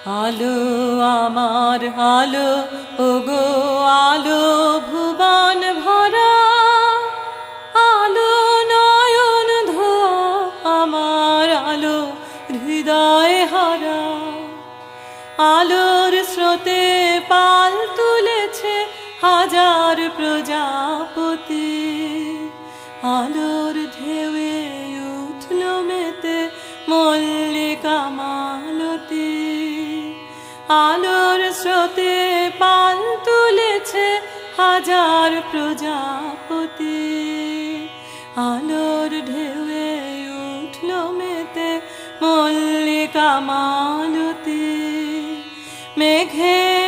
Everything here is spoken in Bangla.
আলো আমার আলো, ওগো আলো ভুবন ভরা, আলো নয়ন ধোয়া আমার আলো হৃদয় হারা। আলোর স্রোতে পাল তুলেছে হাজার প্রজাপতি, আলোর ঢেউয়ে উঠল মেতে মল্লিকা মালতী। আলোর স্রোতে পাল তুলেছে হাজার প্রজাপতি, আলোর ঢেউয়ে উঠল মেতে মল্লিকা মালতী। মেঘে